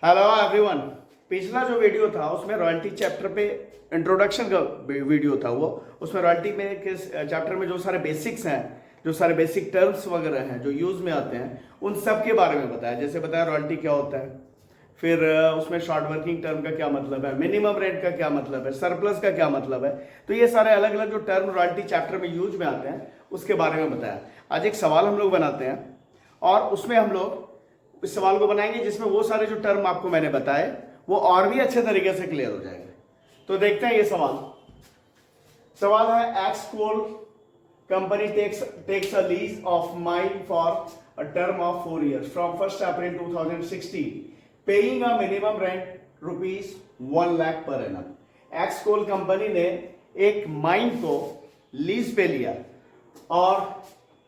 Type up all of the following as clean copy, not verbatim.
Hello everyone. पिछला जो video था उसमें रॉयल्टी चैप्टर पे इंट्रोडक्शन का वीडियो था वो। उसमें रॉयल्टी में किस चैप्टर में जो सारे बेसिक्स हैं, जो सारे बेसिक टर्म्स वगैरह हैं जो यूज में आते हैं, उन सब के बारे में बताया। जैसे बताया रॉयल्टी क्या होता है, फिर उसमें शॉर्ट वर्किंग टर्म का क्या मतलब है, मिनिमम रेंट का क्या मतलब है, सरप्लस का क्या मतलब है। तो ये सारे अलग अलग जो टर्म रॉयल्टी चैप्टर में यूज में आते हैं उसके बारे में बताया। आज एक सवाल हम लोग बनाते हैं और उसमें हम लोग इस सवाल को बनाएंगे जिसमें वो सारे जो टर्म आपको मैंने बताए वो और भी अच्छे तरीके से क्लियर हो जाएंगे। तो देखते हैं ये सवाल है X coal company takes a lease of mine for a term of 4 years from 1 April 2016 paying a minimum rent ₹1 lakh per annum. X coal company ने एक माइन को लीज पे लिया और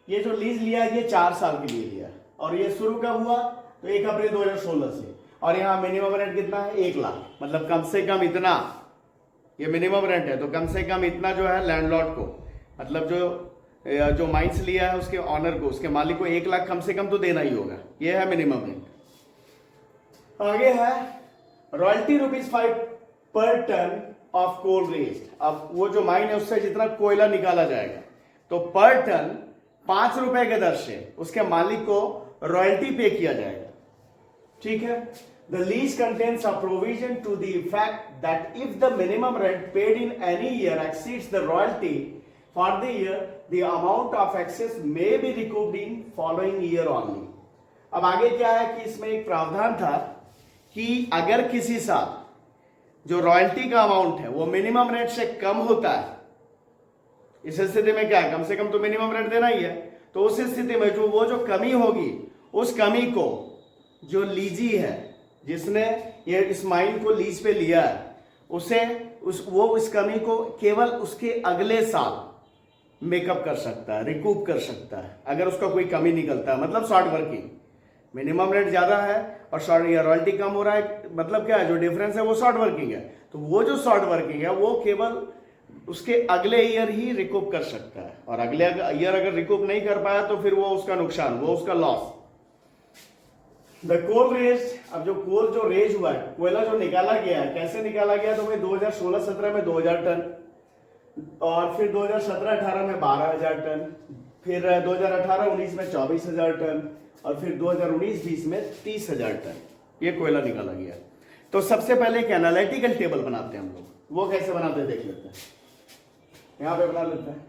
ये जो लीज लिया ये 4 साल के लिए लिया और ये शुरू कब हुआ तो 1 अप्रैल 2016 से। और यहाँ मिनिमम रेंट कितना है 1 लाख, मतलब कम से कम इतना ये मिनिमम रेंट है। तो कम से कम इतना जो है लैंडलॉर्ड को, मतलब जो माइंस लिया है उसके ऑनर को, उसके मालिक को 1 लाख कम से कम तो देना ही होगा। ये है मिनिमम रेंट। आगे है रॉयल्टी ₹5 पर टन ऑफ कोल रेस्ड। अब वो जो माइन है उससे जितना कोयला निकाला जाएगा तो पर टन 5 रुपए के दर से उसके मालिक को रॉयल्टी पे किया जाएगा। ठीक है। The lease contains a provision to the effect that if the minimum rent paid in any year exceeds the royalty for the year the amount of excess may be recouped in following year only. अब आगे क्या है कि इसमें एक प्रावधान था कि अगर किसी साल जो रॉयल्टी का अमाउंट है वो मिनिमम रेंट से कम होता है, इस स्थिति में क्या है, कम से कम तो मिनिमम रेंट देना ही है। तो उस स्थिति में जो कमी होगी उस कमी को जो लीजी है, जिसने ये इस माइन को लीज पे लिया है, वो इस कमी को केवल उसके अगले साल मेकअप कर सकता है, रिकूप कर सकता है अगर उसका कोई कमी निकलता है। मतलब शॉर्ट वर्किंग, मिनिमम रेंट ज्यादा है और शॉर्ट या रॉयल्टी कम हो रहा है, मतलब क्या है, जो डिफरेंस है वो शॉर्ट वर्किंग है। तो वो जो शॉर्ट वर्किंग है वो केवल उसके अगले ईयर ही रिकूप कर सकता है, और अगले ईयर अगर रिकूप नहीं कर पाया तो फिर वो उसका नुकसान, वो उसका लॉस। द कोल रेज, अब जो कोल जो रेज हुआ है, कोयला जो निकाला गया है, कैसे निकाला गया तो भाई 2016-17 में 2000 टन, और फिर 2017-18 में 12,000 टन, फिर 2018-19 में 24,000 टन, और फिर 2019-20 में 30,000 टन ये कोयला निकाला गया। तो सबसे पहले एक एनालिटिकल टेबल बनाते हैं हम लोग। वो कैसे बनाते हैं देख लेते हैं, यहां पे बना लेते हैं।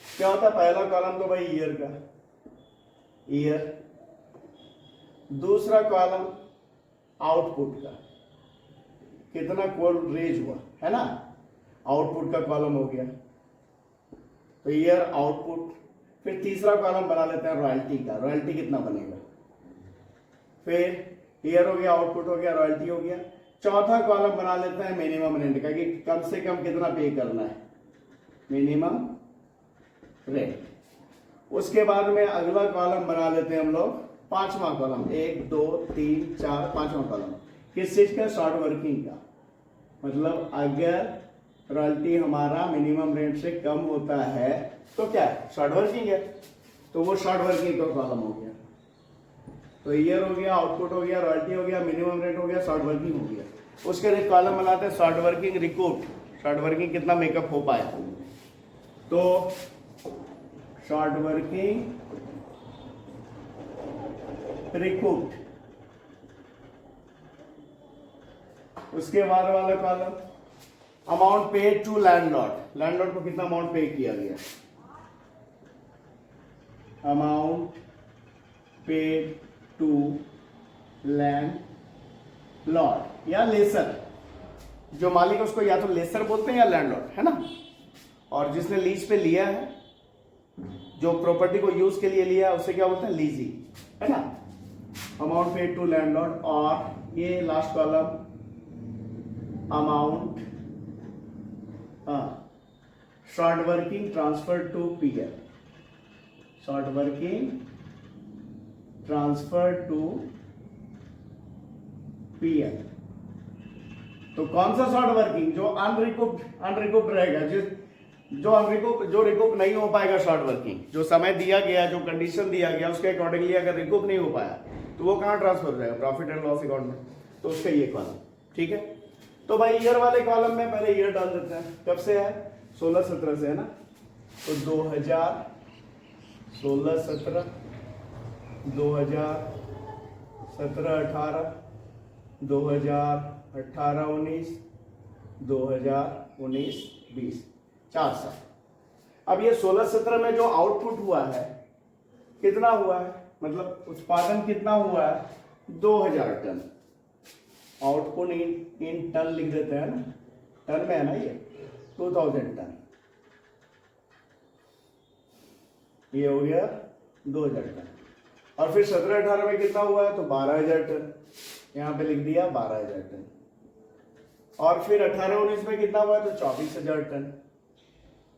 क्या होता है, पहला कॉलम तो भाई ईयर का, ईयर। दूसरा कॉलम आउटपुट का, कितना कोल रेज हुआ है ना, आउटपुट का कॉलम हो गया, तो ईयर आउटपुट। फिर तीसरा कॉलम बना लेते हैं रॉयल्टी का, रॉयल्टी कितना बनेगा। फिर ईयर हो गया, आउटपुट हो गया, रॉयल्टी हो गया। चौथा कॉलम बना लेते हैं मिनिमम रेंट का, कि कम से कम कितना पे करना है, मिनिमम रेंट। उसके बाद में अगला कॉलम बना लेते हैं हम लोग, पांचवा कॉलम, 1 2 3 4 पांचवा कॉलम किस चीज का, शॉर्ट वर्किंग का। मतलब अगर रॉयल्टी हमारा मिनिमम रेंट से कम होता है तो क्या है, शॉर्ट वर्किंग है, तो वो शॉर्ट वर्किंग का कॉलम हो गया। तो ईयर हो गया, आउटपुट हो गया, रॉयल्टी हो गया, मिनिमम रेंट हो गया, शॉर्ट वर्किंग हो गया। उसके लिए कॉलम बनाते हैं short working recoup, short working कितना मेकअप हो पाया। तो शॉर्ट वर्किंग रिकूप। उसके बाद वाला column amount paid to landlord, landlord को कितना अमाउंट पे किया गया, अमाउंट पेड टू लैंडलॉर्ड या लेसर। जो मालिक है उसको या तो लेसर बोलते हैं या लैंडलॉर्ड, है ना। और जिसने लीज पे लिया है, जो प्रॉपर्टी को यूज के लिए लिया है, उसे क्या बोलते हैं, लीजी, है ना। Amount paid to landlord. और ये last column amount short working transfer to PL, short working transfer to PL. तो कौन सा शॉर्ट वर्किंग, जो अनरिकूप्ड रहेगा, जो रिकूप नहीं हो पाएगा, शॉर्ट वर्किंग जो समय दिया गया, जो कंडीशन दिया गया उसके अकॉर्डिंगली अगर रिकूप नहीं हो पाया तो वो कहाँ ट्रांसफर हो जाएगा, प्रॉफिट एंड लॉस अकाउंट में, तो उसका ये कॉलम। ठीक है, तो भाई ईयर वाले कॉलम में पहले ईयर डाल देते हैं, कब से है, 16-17 से है ना, तो 2016-17, 2017-18, 2018-19, 2019-20, 4 साल। अब ये 16-17 में जो आउटपुट हुआ है कितना हुआ है, मतलब उत्पादन कितना हुआ है, 2000 टन। आउटपुट इन टन लिख देते हैं ना, टन में है ना ये, 2000 टन, ये हो गया 2000 टन। और फिर 17-18 में कितना हुआ है, तो 12000 टन, यहां पे लिख दिया 12000 टन। और फिर 18-19 में कितना हुआ है, तो 24000 टन,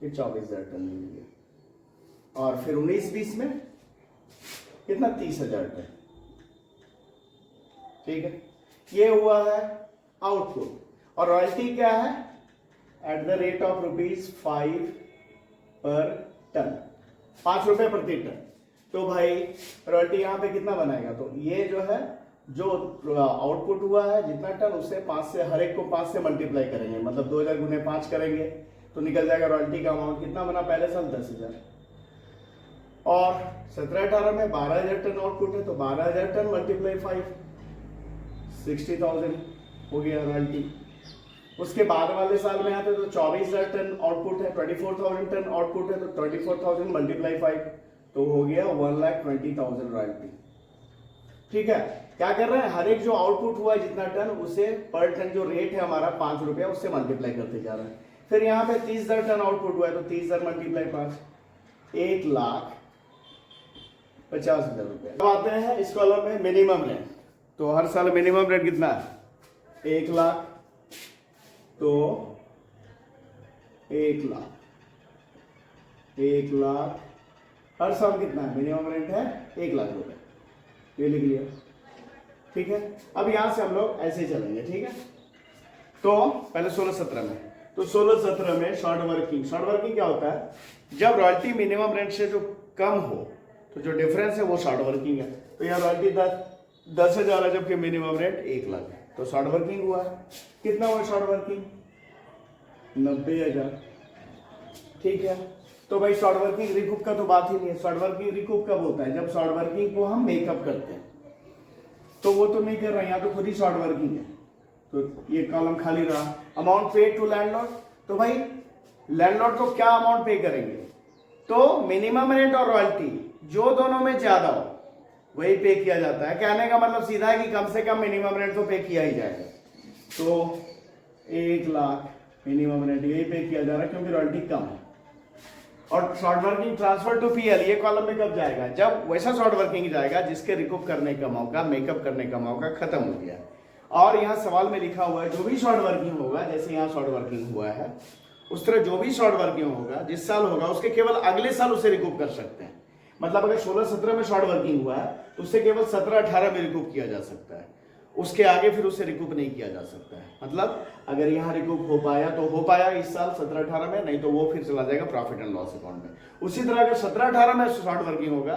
ये 24000 टन लिख दिया। और फिर 19-20 में कितना, 30000 टन। ठीक है, ये हुआ है आउटपुट। और रॉयल्टी क्या है, एट द रेट ऑफ ₹5 पर टन, 5 रुपए प्रति टन। तो भाई रॉयल्टी यहाँ पे कितना बनाएगा, तो ये जो है जो आउटपुट हुआ है जितना टन, उससे 5 से, हर एक को 5 से मल्टीप्लाई करेंगे, मतलब 2000 गुने 5 करेंगे तो निकल जाएगा रॉयल्टी का अमाउंट कितना बना, पहले साल 10,000। और 17-18 में 12000 टन आउटपुट है, तो 12000 टन मल्टीप्लाई 5, 60,000 हो गया रॉयल्टी। उसके बाद वाले साल में आते तो 24,000 टन आउटपुट है, 24,000 टन आउटपुट है, तो 24,000 मल्टीप्लाई 5, तो हो गया 1,20,000 रॉयल्टी। ठीक है, क्या कर रहे हैं, हर एक जो आउटपुट हुआ है जितना टन, उसे पर टन जो रेट है हमारा 5 रुपया, उससे मल्टीप्लाई करते जा रहे हैं। फिर यहाँ पे 30,000 टन आउटपुट हुआ है, तो 30,000 मल्टीप्लाई 5, 1,50,000 रुपए। अब आते हैं इस कॉलम में मिनिमम रेंट, तो हर साल मिनिमम रेंट कितना है, 1 लाख, तो 1 लाख, 1 लाख हर साल कितना है, मिनिमम रेंट है 1 लाख रुपए, ये लिख लिया। ठीक है, अब यहां से हम लोग ऐसे ही चलेंगे। ठीक है, तो पहले 16-17 में, तो 16-17 में शॉर्ट वर्किंग क्या होता है, जब रॉयल्टी मिनिमम रेंट से जो कम हो तो जो डिफरेंस है वो शॉर्ट वर्किंग है। तो यहाँ रॉयल्टी 10,000 है, जबकि मिनिमम रेंट 1 लाख है, तो शॉर्ट वर्किंग हुआ है। कितना हुआ शॉर्ट वर्किंग, 90,000। ठीक है, तो भाई शॉर्ट वर्किंग रिकूप का तो बात ही नहीं है। शॉर्ट वर्किंग रिकूप कब होता है, जब शॉर्ट वर्किंग को हम मेकअप करते हैं, तो वो तो नहीं कर रहे हैं, यहाँ तो खुद ही शॉर्ट वर्किंग है, तो ये कॉलम खाली रहा। अमाउंट पेड टू लैंडलॉर्ड, तो भाई लैंडलॉर्ड को क्या अमाउंट पे करेंगे, तो मिनिमम रेंट और रॉयल्टी जो दोनों में ज्यादा हो वही पे किया जाता है। कहने का मतलब सीधा है कि कम से कम मिनिमम रेंट तो पे किया ही जाएगा। तो 1 लाख मिनिमम रेंट यही पे किया जा रहा है क्योंकि रॉयल्टी कम है। और short working transfer to PL, ये कॉलम में कब जाएगा, जब वैसा शॉर्ट वर्किंग जाएगा जिसके रिकूप करने का मौका, मेकअप करने का मौका खत्म हो गया। और यहाँ सवाल में लिखा हुआ है जो भी शॉर्ट वर्किंग होगा, जैसे यहाँ शॉर्ट वर्किंग हुआ है उस तरह जो भी शॉर्ट वर्किंग होगा जिस साल होगा उसके केवल अगले साल उसे रिकूप कर सकते हैं। मतलब अगर 16-17 में शॉर्ट वर्किंग हुआ है तो उससे केवल 17-18 में रिकूप किया जा सकता है, उसके आगे फिर उसे रिकूप नहीं किया जा सकता है। मतलब अगर यहाँ रिकूप हो पाया तो हो पाया इस साल 17-18 में, नहीं तो वो फिर चला जाएगा प्रॉफिट एंड लॉस अकाउंट में। उसी तरह अगर 17-18 में शॉर्ट वर्किंग होगा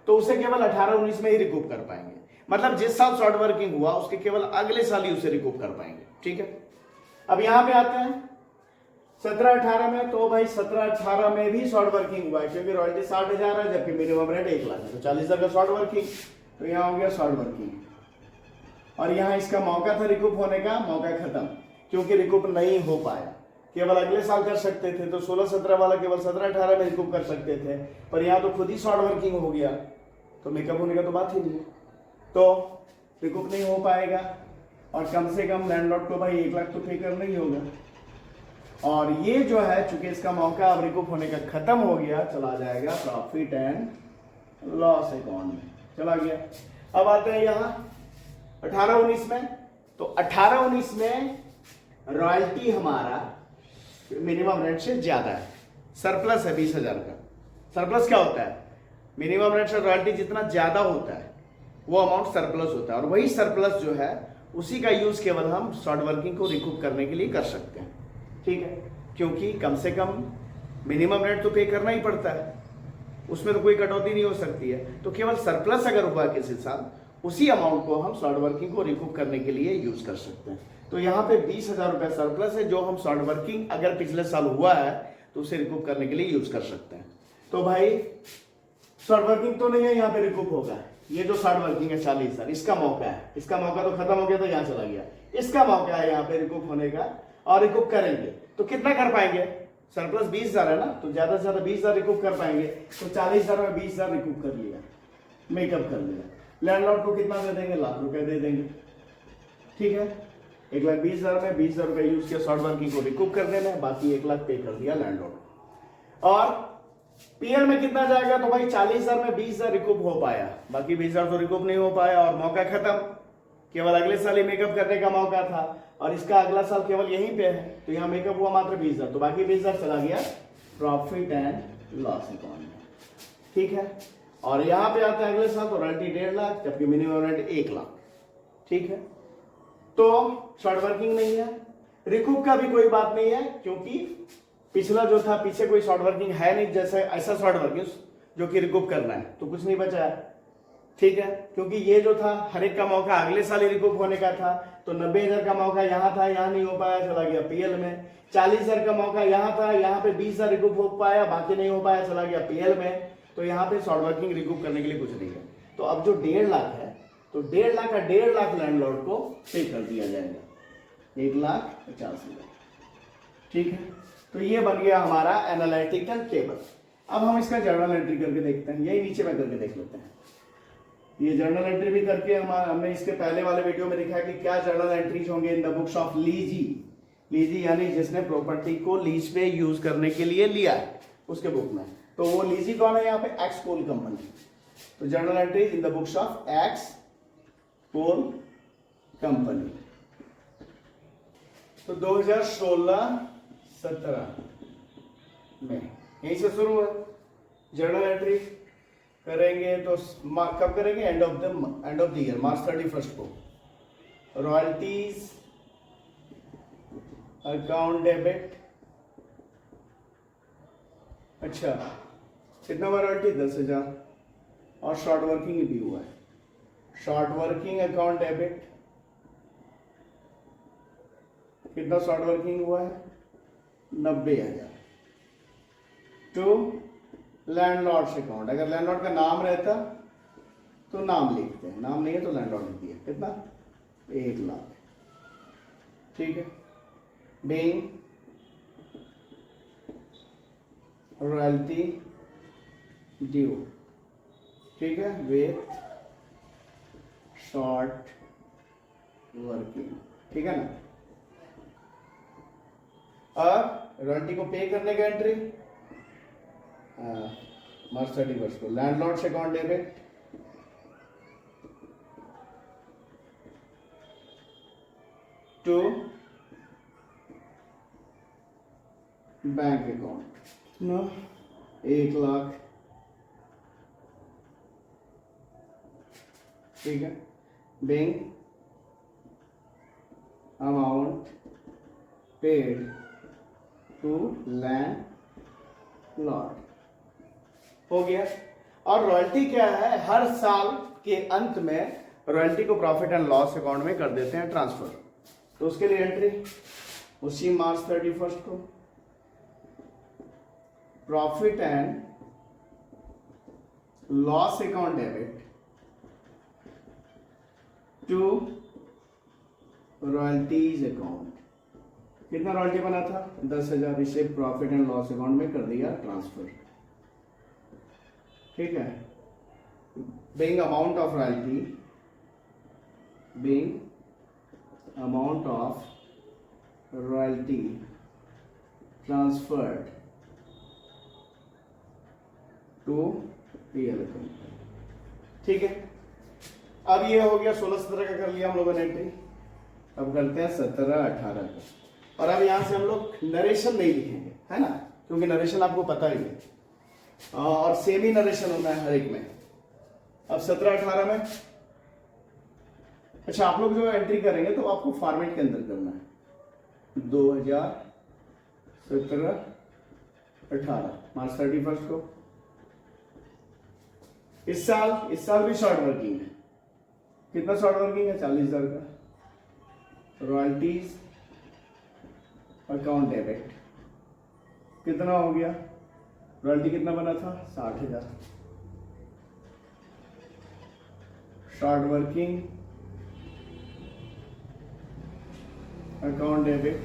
तो उसे केवल 18-19 में ही रिकूप कर पाएंगे। मतलब जिस साल शॉर्ट वर्किंग हुआ उसके केवल अगले साल ही उसे रिकूप कर पाएंगे। ठीक है, अब यहाँ पे आते हैं 17-18 में, तो भाई 17-18 में भी शॉर्ट वर्किंग हुआ है क्योंकि रॉयल्टी 60,000 है जबकि मिनिमम रेंट 1 लाख है, तो 40,000 का शॉर्ट वर्किंग, तो यहाँ हो गया शॉर्ट वर्किंग। और यहाँ इसका मौका था रिकूप होने का, मौका खत्म क्योंकि रिकूप नहीं हो पाया, केवल अगले साल कर सकते थे। तो 16-17 वाला केवल 17-18 में रिकूप कर सकते थे, पर यहाँ तो खुद ही शॉर्ट वर्किंग हो गया, तो मेकअप होने का तो बात ही नहीं है, तो रिकूप नहीं हो पाएगा। और कम से कम लैंडलॉर्ड को भाई 1 लाख तो पे करना ही होगा। और ये जो है चूंकि इसका मौका अब रिकूप होने का खत्म हो गया, चला जाएगा प्रॉफिट एंड लॉस अकाउंट में, चला गया। अब आते हैं यहाँ 18-19 में, तो 18-19 में रॉयल्टी हमारा मिनिमम रेंट से ज्यादा है, सरप्लस है 20,000 का। सरप्लस क्या होता है, मिनिमम रेंट से रॉयल्टी जितना ज्यादा होता है वो अमाउंट सरप्लस होता है, और वही सरप्लस जो है उसी का यूज केवल हम शॉर्ट वर्किंग को रिकूप करने के लिए कर सकते हैं। ठीक है, क्योंकि कम से कम मिनिमम रेंट तो पे करना ही पड़ता है, उसमें तो कोई कटौती नहीं हो सकती है। तो केवल सरप्लस अगर हुआ किसी साल उसी अमाउंट को हम शॉर्ट वर्किंग को रिकूप करने के लिए यूज कर सकते हैं। तो यहाँ पे 20,000 रुपए सरप्लस है जो हम शॉर्ट वर्किंग अगर पिछले साल हुआ है तो उसे रिकूप करने के लिए यूज कर सकते हैं। तो भाई शॉर्ट वर्किंग तो नहीं है, यहाँ पे रिकूप होगा। ये जो शॉर्ट वर्किंग है 40,000, इसका मौका है, इसका मौका तो खत्म हो गया तो यहाँ चला गया, इसका मौका है यहाँ पे रिकूप होने का और रिकूप करेंगे। तो कितना कर पाएंगे? सरप्लस 20,000 है ना, तो ज्यादा से ज्यादा 20,000 रिकूप कर पाएंगे। तो 40,000 में 20,000 रिकूप कर लिया, मेकअप कर लिया। लैंडलॉर्ड को कितना दे देंगे? लाख रुपए दे देंगे। ठीक है, 1,20,000 में 20,000 रुपए यूज किया शॉर्ट वर्किंग को रिकूप कर देना, बाकी 1 लाख पे कर दिया लैंडलॉर्ड। और पीएल में कितना जाएगा? तो भाई 40,000 में 20,000 रिकूप हो पाया, बाकी 20,000 तो रिकूप नहीं हो पाया और मौका खत्म। केवल अगले साल ही मेकअप करने का मौका था और इसका अगला साल केवल यहीं पे है, तो यहाँ मेकअप हुआ मात्र 20,000, तो बाकी 20,000 चला गया प्रॉफिट एंड लॉस अकाउंट में। ठीक है, और यहाँ पे आता है अगले साल तो रॉयल्टी 1.5 लाख, जबकि मिनिमम रेंट 1 लाख। ठीक है, तो शॉर्ट वर्किंग नहीं है, रिकूप का भी कोई बात नहीं है, क्योंकि पिछला जो था पीछे कोई शॉर्ट वर्किंग है नहीं, जैसे ऐसा शॉर्ट वर्किंग जो कि रिकूप करना है तो कुछ नहीं बचा है। ठीक है, क्योंकि ये जो था हर एक का मौका अगले साल ही रिकूप होने का था, तो 90,000 का मौका यहाँ था, यहाँ नहीं हो पाया, चला गया पीएल में। 40,000 का मौका यहाँ था, यहाँ पे 20,000 रिकूप हो पाया, बाकी नहीं हो पाया, चला गया पीएल में। तो यहाँ पे शॉर्ट वर्किंग रिकूप करने के लिए कुछ नहीं है। तो अब जो 1.5 लाख है, तो 1.5 लाख का 1.5 लाख लैंडलॉर्ड को पे कर दिया जाएगा, 1,50,000। ठीक है, तो ये बन गया हमारा एनालिटिकल टेबल। अब हम इसका जर्नल एंट्री करके देखते हैं, यही नीचे में करके देख लेते हैं। ये जर्नल एंट्री भी करके हमने इसके पहले वाले वीडियो में देखा कि क्या जर्नल एंट्रीज होंगे इन द बुक्स ऑफ लीजी। लीजी यानी जिसने प्रॉपर्टी को लीज पे यूज करने के लिए लिया है, उसके बुक में। तो वो लीजी कौन है? यहाँ पे एक्स कोल कंपनी। तो journal entries in the books of X coal company. तो 2016-17 में यहीं से शुरू है जर्नल एंट्री करेंगे। तो कब करेंगे? एंड ऑफ द ईयर, मार्च 31 को। रॉयल्टीज अकाउंट डेबिट, अच्छा कितना हुआ रॉयल्टी? 10,000। और शॉर्ट वर्किंग भी हुआ है, शॉर्ट वर्किंग अकाउंट डेबिट कितना शॉर्ट वर्किंग हुआ है? 90,000। टू लैंडलॉर्ड्स अकाउंट, अगर लैंडलॉर्ड का नाम रहता तो नाम लिखते हैं, नाम नहीं है तो लैंडलॉर्ड लिख दिया। कितना? 1 लाख। ठीक है, बीइंग रॉयल्टी ड्यू। ठीक है, विथ शॉर्ट वर्किंग। ठीक है ना। अब रॉयल्टी को पे करने का एंट्री मार्च 31 को। Landlord's account debit to bank account ना 1 लाख। ठीक है, bank amount paid to landlord हो गया। और रॉयल्टी क्या है? हर साल के अंत में रॉयल्टी को प्रॉफिट एंड लॉस अकाउंट में कर देते हैं ट्रांसफर। तो उसके लिए एंट्री उसी मार्च 31 को profit and loss account debit to royalties account. कितना रॉयल्टी बना था? 10,000। इसे प्रॉफिट एंड लॉस अकाउंट में कर दिया ट्रांसफर। ठीक है, being amount of royalty, being amount of royalty transferred to PL account। ठीक है, अब ये हो गया 16-17 का कर लिया हम लोगों ने एंट्री। अब करते हैं 17-18 का। और अब यहां से हम लोग नरेशन नहीं लिखेंगे, है ना, क्योंकि नरेशन आपको पता ही है और सेम ही नरेशन होना है हर एक में। अब 17-18 में अच्छा आप लोग जो एंट्री करेंगे तो आपको फॉर्मेट के अंदर करना है 2017-18 मार्च 31 को। इस साल भी शॉर्ट वर्किंग है कितना शॉर्ट वर्किंग है? 40,000 का। रॉयल्टीज अकाउंट डेबिट कितना हो गया? रॉयल्टी कितना बना था? 60,000। शॉर्ट वर्किंग अकाउंट डेबिट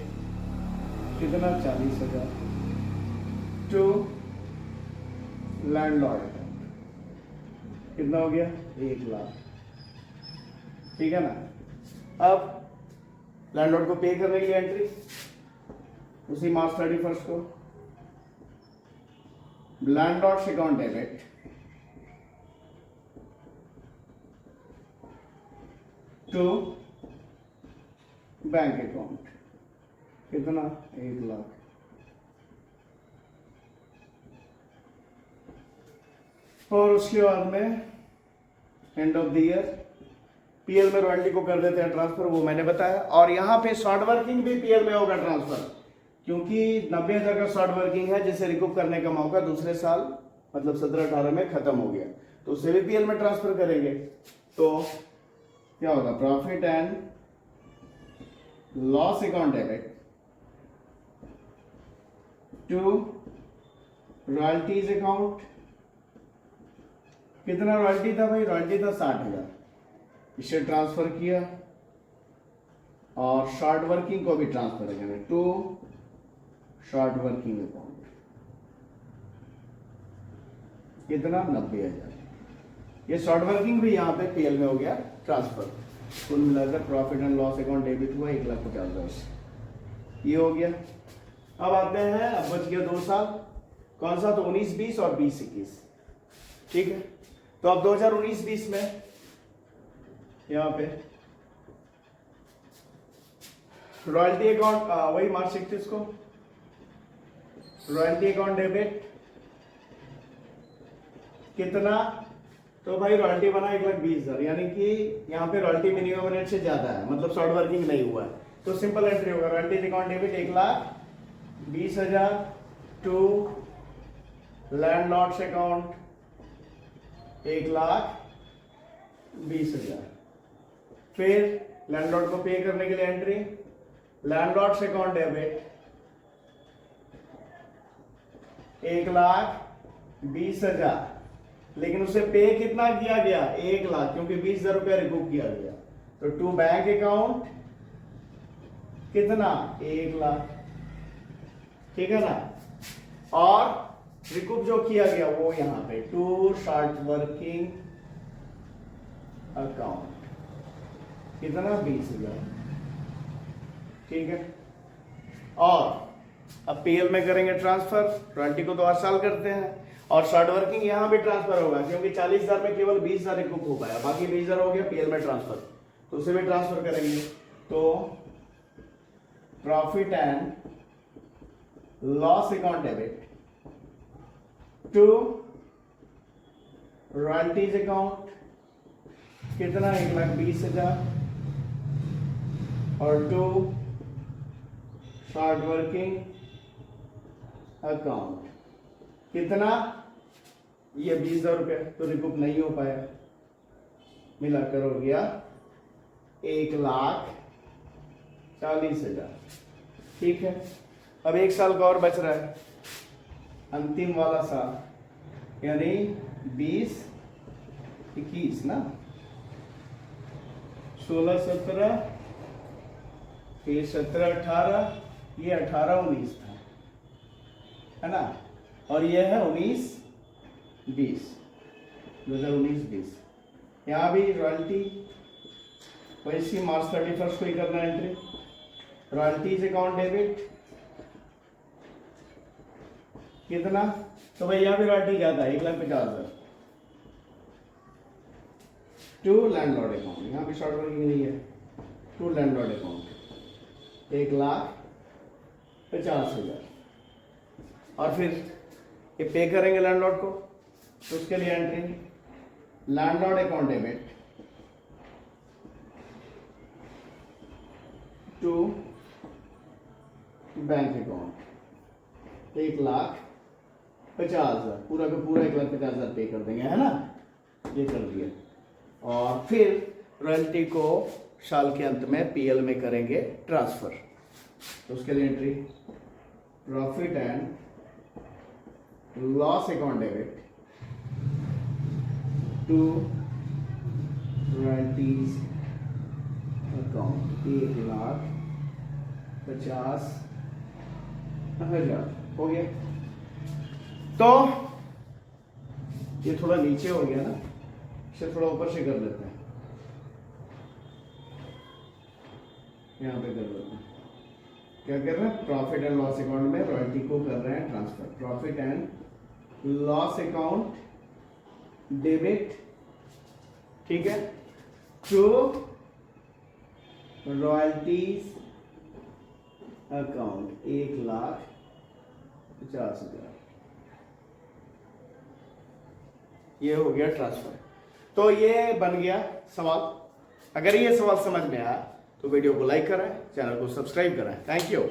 कितना? 40,000 टू लैंडलॉर्ड अकाउंट कितना हो गया? 1,00,000। ठीक है ना। अब लैंडलॉर्ड को पे करने के लिए एंट्री उसी मार्च 31 को landlord account debit to bank account कितना? 1,00,000। और उसके बाद में end of the year PL में रॉयल्टी को कर देते हैं ट्रांसफर, वो मैंने बताया। और यहाँ पे शॉर्ट वर्किंग भी पीएल में होगा ट्रांसफर, क्योंकि 90,000 का शॉर्ट वर्किंग है जिसे रिकूप करने का मौका दूसरे साल मतलब 17-18 में खत्म हो गया, तो उसे भी पीएल में ट्रांसफर करेंगे। तो क्या होगा? Profit and loss account debit to royalties account कितना रॉयल्टी था भाई? रॉयल्टी था 60,000, इसे ट्रांसफर किया और शॉर्ट वर्किंग को भी ट्रांसफर करेंगे टू शॉर्ट वर्किंग अकाउंट कितना? 90,000। ये शॉर्ट वर्किंग भी यहाँ पे पीएल में हो गया ट्रांसफर। कुल मिलाकर profit and loss account debit हुआ 1,50,000। ये हो गया। अब आते हैं, अब बच गया 2 साल। कौन सा? तो 19-20 और 20-21। ठीक है। तो अब 2019-20 में यहाँ पे रॉयल्टी अकाउंट वही मार्च 31 को रॉयल्टी अकाउंट डेबिट कितना? तो भाई रॉयल्टी बना 1,20,000, यानी कि यहाँ पे रॉयल्टी मिनिमम रेट से ज्यादा है, मतलब शॉर्ट वर्किंग नहीं हुआ है, तो सिंपल एंट्री होगा royalty account debit 1,20,000 to landlord's account 1,20,000। फिर लैंडलॉर्ड को पे करने के लिए एंट्री लैंडलॉर्ड्स अकाउंट डेबिट 1,20,000, लेकिन उसे पे कितना किया गया? 1,00,000, क्योंकि 20,000 रुपया रिकूप किया गया। तो टू बैंक अकाउंट कितना? 1,00,000। ठीक है ना। और रिकूप जो किया गया वो यहां पे टू शॉर्ट वर्किंग अकाउंट कितना? 20,000। ठीक है। और अब पीएल में करेंगे ट्रांसफर, रॉयल्टी को तो हर साल करते हैं, और शॉर्ट वर्किंग यहां भी ट्रांसफर होगा, क्योंकि 40,000 में केवल 20,000 रिकूप हो पाया, बाकी 20,000 हो गया पीएल में ट्रांसफर, तो उसे भी ट्रांसफर करेंगे। तो profit and loss account debit to royalties account कितना? 1,20,000 और टू शॉर्ट वर्किंग अकाउंट कितना? ये 20,000 रुपये तो रिकूप नहीं हो पाया, मिलाकर हो गया 1,40,000। ठीक है। अब 1 साल का और बच रहा है, अंतिम वाला साल, यानी 20-21 ना, 16-17 फिर 17-18, ये 18-19 था, है ना, और ये है 19-20, 2019-20। यहाँ भी रॉयल्टी वैसी मार्च 31 को ही करना एंट्री, रॉयल्टीज अकाउंट डेबिट कितना? तो भाई यहाँ भी रॉयल्टी ज्यादा है 1,50,000 टू लैंडलॉर्ड अकाउंट, यहाँ भी शॉर्ट वर्किंग नहीं है, टू लैंडलॉर्ड अकाउंट 1,50,000। और फिर ये पे करेंगे लैंडलॉर्ड को, तो उसके लिए entry landlord account debit to bank account 1,50,000, पूरा का पूरा 1,50,000 पे कर देंगे, है ना, ये कर दिया। और फिर रॉयल्टी को साल के अंत में पीएल में करेंगे ट्रांसफर। तो उसके लिए entry profit and loss account debit to royalties account 1,50,000 हो गया। तो ये थोड़ा नीचे हो गया ना, इसे थोड़ा ऊपर से कर लेते हैं, यहां पे कर लेते हैं। क्या कर रहे हैं, प्रॉफिट एंड लॉस अकाउंट में रॉयल्टी को कर रहे हैं transfer. Profit and loss account debit, ठीक है, टू रॉयल्टीज अकाउंट 1,50,000। ये हो गया ट्रांसफर। तो ये बन गया सवाल। अगर ये सवाल समझ में आया तो वीडियो को लाइक करें, चैनल को सब्सक्राइब करें। Thank you.